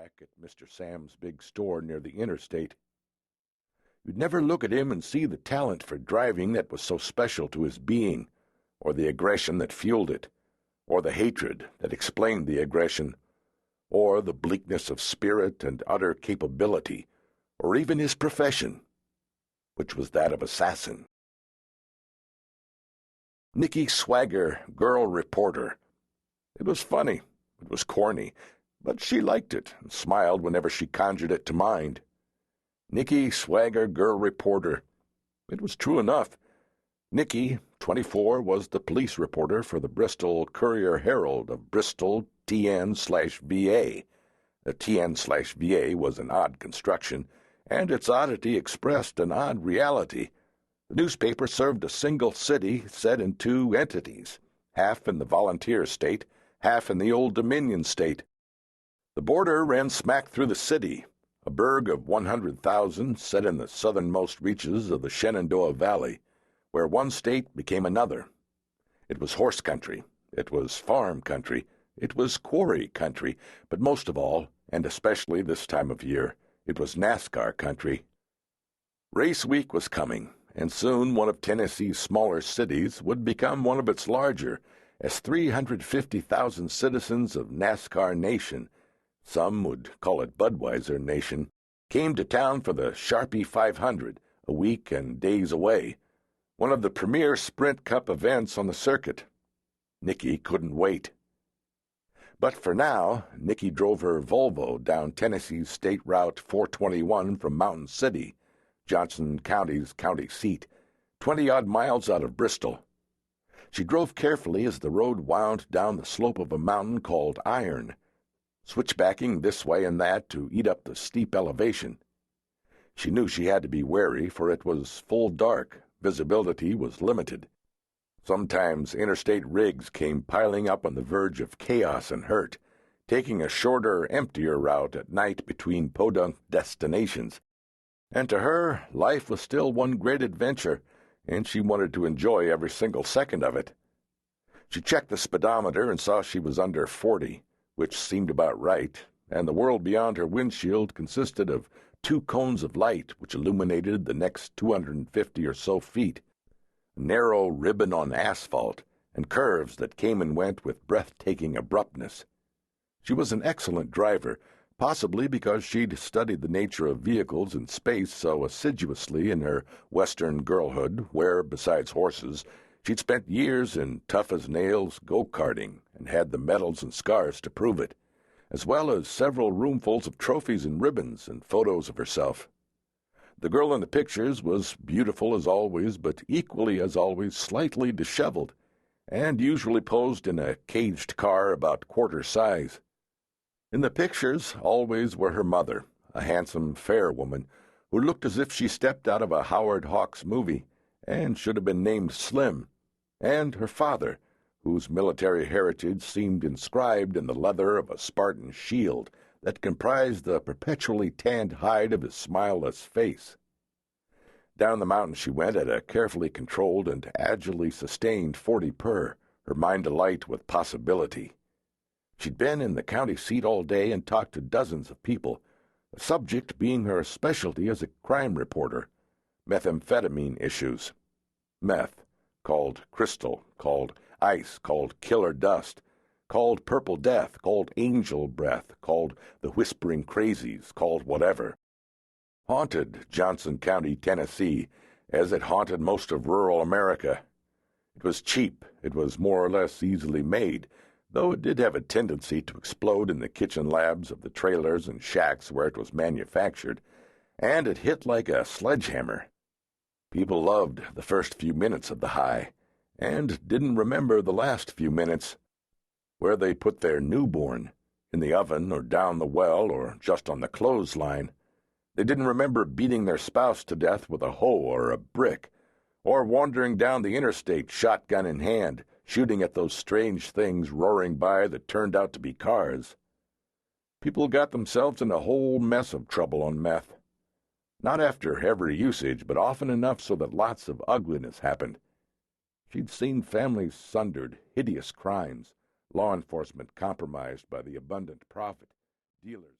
back at Mr. Sam's big store near the interstate. You'd never look at him and see the talent for driving that was so special to his being, or the aggression that fueled it, or the hatred that explained the aggression, or the bleakness of spirit and utter capability, or even his profession, which was that of assassin. Nikki Swagger, girl reporter. It was funny, it was corny, but she liked it and smiled whenever she conjured it to mind. Nikki Swagger, girl reporter. It was true enough. Nikki, 24, was the police reporter for the Bristol Courier-Herald of Bristol, TN/VA. The TN/VA was an odd construction, and its oddity expressed an odd reality. The newspaper served a single city set in two entities, half in the volunteer state, half in the Old Dominion state. The border ran smack through the city, a burg of 100,000 set in the southernmost reaches of the Shenandoah Valley, where one state became another. It was horse country, it was farm country, it was quarry country, but most of all, and especially this time of year, it was NASCAR country. Race week was coming, and soon one of Tennessee's smaller cities would become one of its larger, as 350,000 citizens of NASCAR Nation, some would call it Budweiser Nation, came to town for the Sharpie 500, a week and days away, one of the premier Sprint Cup events on the circuit. Nikki couldn't wait. But for now, Nikki drove her Volvo down Tennessee's State Route 421 from Mountain City, Johnson County's county seat, 20-odd miles out of Bristol. She drove carefully as the road wound down the slope of a mountain called Iron, switchbacking this way and that to eat up the steep elevation. She knew she had to be wary, for it was full dark, visibility was limited. Sometimes interstate rigs came piling up on the verge of chaos and hurt, taking a shorter, emptier route at night between podunk destinations. And to her, life was still one great adventure, and she wanted to enjoy every single second of it. She checked the speedometer and saw she was under 40, which seemed about right, and the world beyond her windshield consisted of 2 cones of light which illuminated the next 250 or so feet, a narrow ribbon on asphalt, and curves that came and went with breathtaking abruptness. She was an excellent driver, possibly because she'd studied the nature of vehicles in space so assiduously in her Western girlhood, where, besides horses, she'd spent years in tough-as-nails go-karting and had the medals and scars to prove it, as well as several roomfuls of trophies and ribbons and photos of herself. The girl in the pictures was beautiful as always, but equally as always slightly disheveled, and usually posed in a caged car about quarter size. In the pictures always were her mother, a handsome, fair woman, who looked as if she stepped out of a Howard Hawks movie, and should have been named Slim, and her father, whose military heritage seemed inscribed in the leather of a Spartan shield that comprised the perpetually tanned hide of his smileless face. Down the mountain she went at a carefully controlled and agilely sustained 40 per, her mind alight with possibility. She'd been in the county seat all day and talked to dozens of people, the subject being her specialty as a crime reporter, methamphetamine issues. Meth, called crystal, called ice, called killer dust, called purple death, called angel breath, called the whispering crazies, called whatever. Haunted Johnson County, Tennessee, as it haunted most of rural America. It was cheap, it was more or less easily made, though it did have a tendency to explode in the kitchen labs of the trailers and shacks where it was manufactured, and it hit like a sledgehammer. People loved the first few minutes of the high, and didn't remember the last few minutes, where they put their newborn, in the oven or down the well or just on the clothesline. They didn't remember beating their spouse to death with a hoe or a brick, or wandering down the interstate shotgun in hand, shooting at those strange things roaring by that turned out to be cars. People got themselves in a whole mess of trouble on meth. Not after every usage, but often enough so that lots of ugliness happened. She'd seen families sundered, hideous crimes, law enforcement compromised by the abundant profit, dealers